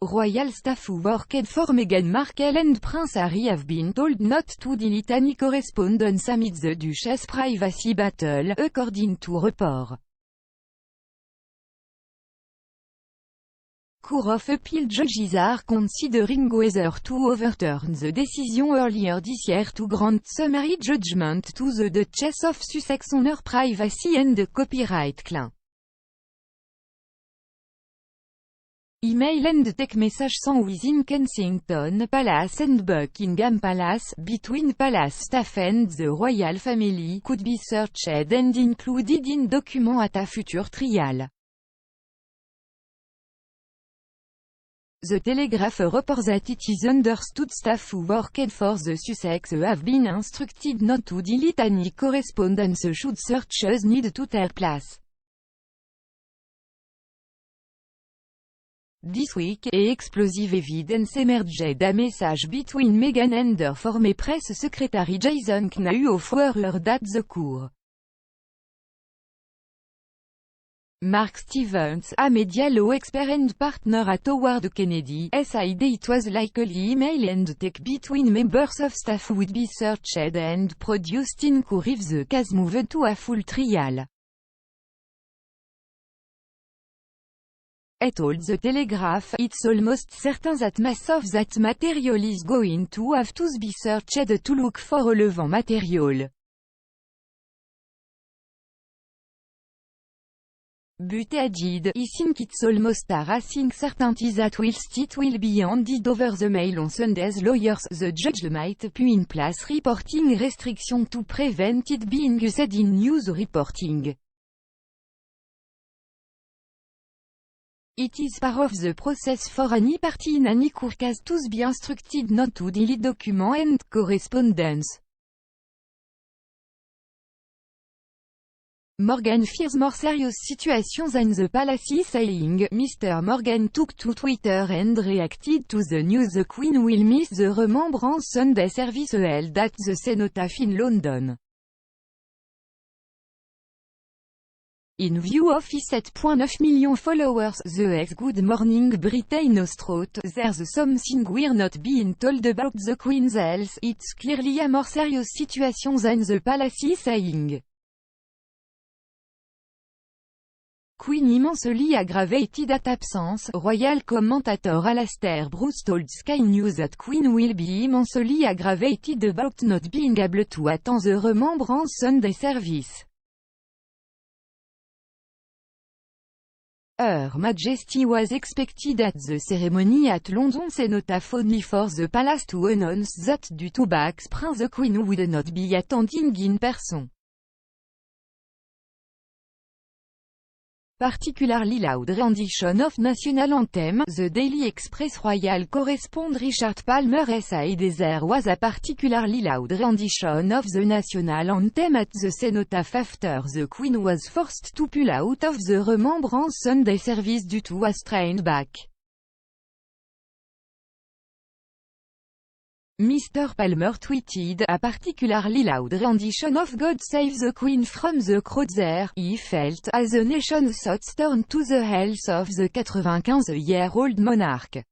royal staff who worked for Meghan Markle and Prince Harry have been told not to delete any correspondence amid the Duchess' privacy battle, according to report. Court of Appeal judges are considering whether to overturn the decision earlier this year to grant summary judgment to the Duchess of Sussex on her privacy and copyright claim. Email and text message sent within Kensington Palace and Buckingham Palace, between palace staff and the royal family, could be searched and included in document at a future trial. The Telegraph reports that it is understood staff who worked for the Sussex have been instructed not to delete any correspondence should searches need to take place. This week, explosive evidence emerged a message between Meghan and her former press secretary Jason Knaus forwarded at the court. Mark Stevens, a media law expert and partner at Howard Kennedy, said it was likely email and text between members of staff would be searched and produced in court if the case moved to a full trial. He told the Telegraph, "It's almost certain that mass of that material is going to have to be searched to look for relevant material. But added, I think it's almost a racing certainty that whilst it will be handed over the mail on Sunday's lawyers, the judge might put in place reporting restrictions to prevent it being used in news reporting. It is part of the process for any party in any court case to be instructed not to delete documents and correspondence." Morgan fears more serious situations in the palace, saying, "Mr. Morgan took to Twitter and reacted to the news the Queen will miss the Remembrance Sunday service held at the Cenotaph in London. In view of his 7.9 million followers, the ex-Good Morning Britain wrote, "There's something we're not being told about the Queen's health. It's clearly a more serious situation than the palace saying. Queen immensely aggravated at absence." Royal commentator Alastair Bruce told Sky News that Queen will be immensely aggravated about not being able to attend the Remembrance Sunday service. Her Majesty was expected at the ceremony at London Cenotaph only for the palace to announce that due to back sprain the Queen would not be attending in person. Particularly loud rendition of national anthem, the Daily Express royal correspondent Richard Palmer said there was a particularly loud rendition of the national anthem at the Cenotaph after the Queen was forced to pull out of the Remembrance Sunday service due to a strained back. Mr. Palmer tweeted, "A particularly loud rendition of God Save the Queen from the crowd there. He felt, as the nation's thoughts turned to the health of the 95-year-old monarch."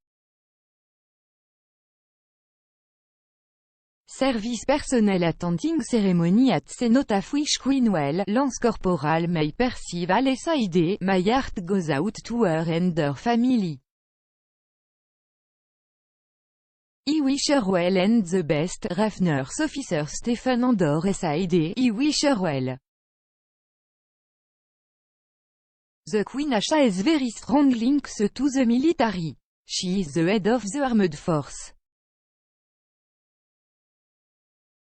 Service personnel attending ceremony at Cenotaph wish Queen well. Lance Corporal may perceive SID, "My heart goes out to her and her family. I wish her well and the best." RAF Nurse Officer Stephen Andor SID, "I wish her well. The Queen has very strong links to the military. She is the head of the armed force.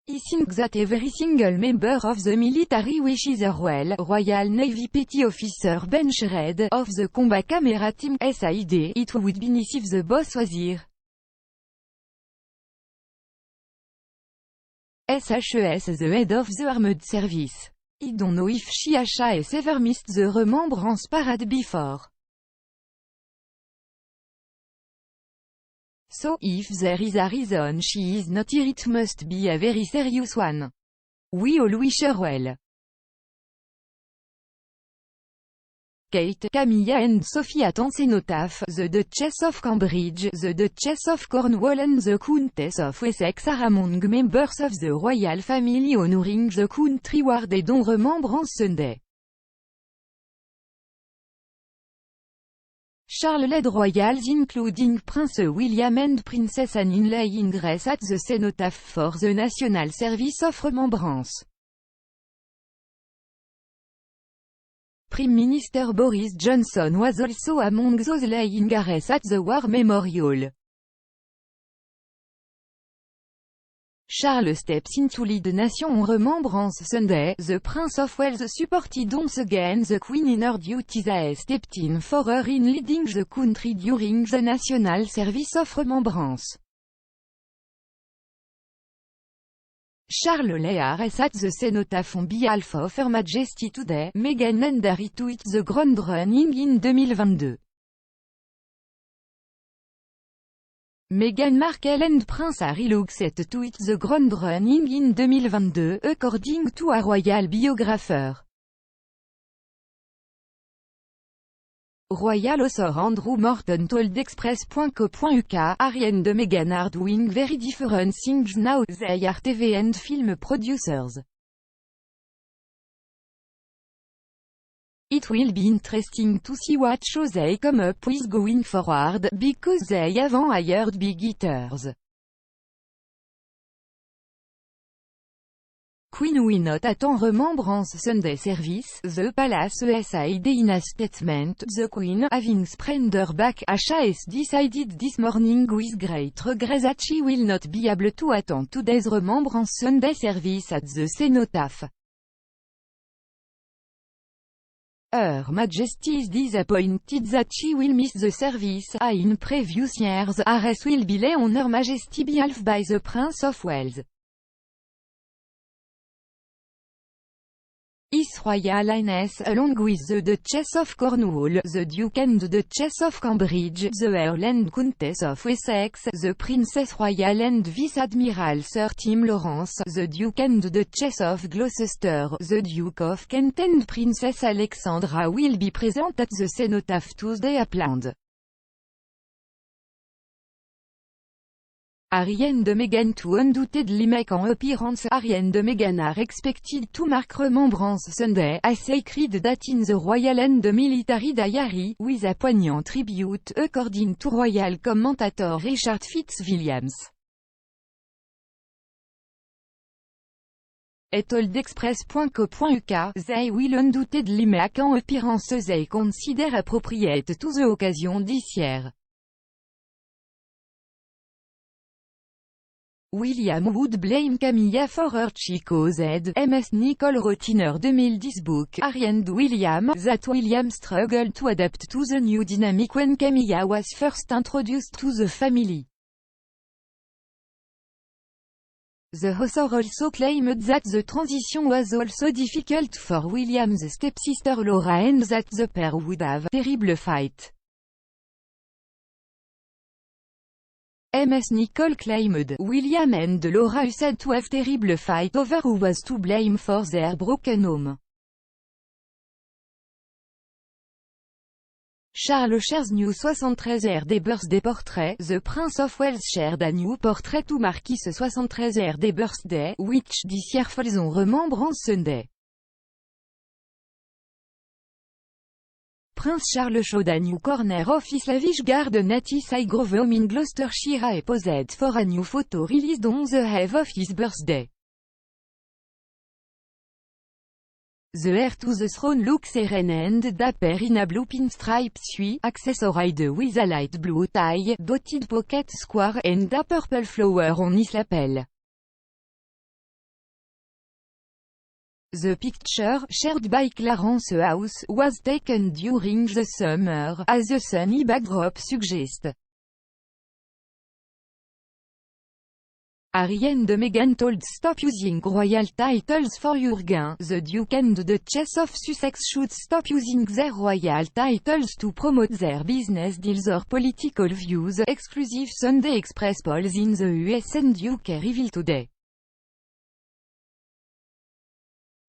I think that every single member of the military wishes her well." Royal Navy Petty Officer Ben Sherrod, of the Combat Camera Team SID, "It would be nice if the boss was here. SHS the head of the armed service. I don't know if she has ever missed the Remembrance Parade before. So, if there is a reason she is not here, it must be a very serious one. We all wish her well." Kate, Camilla and Sophie attend cenotaph, the Duchess of Cambridge, the Duchess of Cornwall and the Countess of Wessex are among members of the royal family honoring the country war Day dont Remembrance Sunday. Charles led royals including Prince William and Princess Anne laying grace at the cenotaph for the National Service of Remembrance. Prime Minister Boris Johnson was also among those laying grace at the War Memorial. Charles steps into lead nation on Remembrance Sunday. The Prince of Wales supported once again the Queen in her duties as stepped in for her in leading the country during the National Service of Remembrance. Charles Lear at the cenotaph on behalf of Her Majesty today. Meghan and Harry to hit the ground running in 2022. Meghan Markle and Prince Harry look set to hit the ground running in 2022, according to a royal biographer. Royal author Andrew Morton told Express.co.uk, Harry and Meghan are doing very different things now, they are TV and film producers. It will be interesting to see what shows they come up with going forward, because they haven't hired big hitters. Queen will not attend Remembrance Sunday service, the palace said in a statement. The Queen, having sprained her back, has decided this morning with great regret that she will not be able to attend today's Remembrance Sunday service at the cenotaph. Her Majesty is disappointed that she will miss the service. In previous years, Harris will be lay on Her Majesty behalf by the Prince of Wales. His Royal Highness, along with the Duchess of Cornwall, the Duke and Duchess of Cambridge, the Earl and Countess of Wessex, the Princess Royal and Vice-Admiral Sir Tim Lawrence, the Duke and Duchess of Gloucester, the Duke of Kent and Princess Alexandra will be present at the cenotaph Tuesday as planned. Harry and Meghan to undoubtedly make an appearance. Harry and Meghan are expected to mark Remembrance Sunday, as sacred that in the royal and military diary, with a poignant tribute, according to royal commentator Richard Fitzwilliams. Et told Express.co.uk, they will undoubtedly make an appearance they consider appropriate to the occasion this year. William would blame Camilla for her Chico's head. Ms. Nicole wrote in her 2010 book, Harry and William, that William struggled to adapt to the new dynamic when Camilla was first introduced to the family. The author also claimed that the transition was also difficult for William's stepsister Laura and that the pair would have a terrible fight. Ms. Nicole claimed, William and Laura said to have terrible fight over who was to blame for their broken home. Charles shares new 73rd birthday portrait. The Prince of Wales shared a new portrait to mark his 73rd birthday, which this year falls on Remembrance Sunday. Prince Charles showed a new corner of his lavish garden at his Highgrove home in Gloucestershire and posed for a new photo released on the eve of his birthday. The heir to the throne looks serene and dapper in a blue pinstripe suit, accessorized with a light blue tie, dotted pocket square, and a purple flower on his lapel. The picture, shared by Clarence House, was taken during the summer, as the sunny backdrop suggests. Harry and Meghan told Stop using royal titles for your gain. The Duke and Duchess of Sussex should stop using their royal titles to promote their business deals or political views. Exclusive Sunday Express polls in the US and UK reveal today.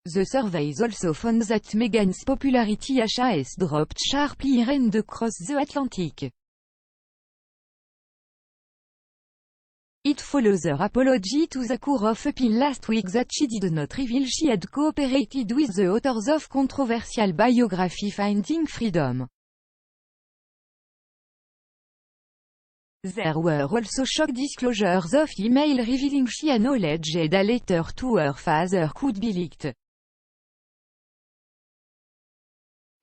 The surveys also found that Meghan's popularity has dropped sharply and across the Atlantic. It follows her apology to the Court of Appeal last week that she did not reveal she had cooperated with the authors of controversial biography Finding Freedom. There were also shock disclosures of email revealing she acknowledged a letter to her father could be leaked.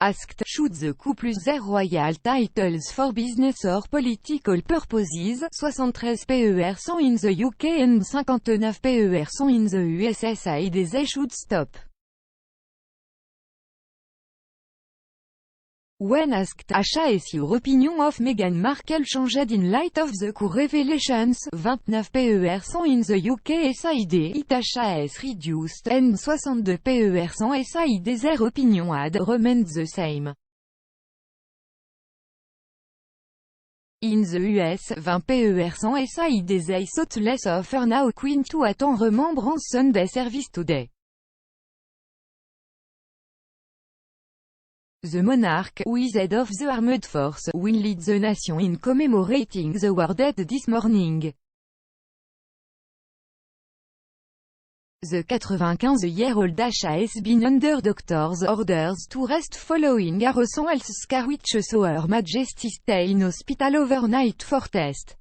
Asked, should the couple use their royal titles for business or political purposes, 73% in the UK and 59% in the US said they should stop. When asked, has your opinion of Meghan Markle changed in light of the court revelations, 29% in the UK said it has reduced, and 62% said their opinion had remained the same. In the US, 20% said they thought less of her now Queen to attend Remembrance Sunday service today. The monarch, who is head of the armed force, will lead the nation in commemorating the war dead this morning. The 95-year-old has been under doctor's orders to rest following a recent health scare which saw Her Majesty stay in hospital overnight for tests.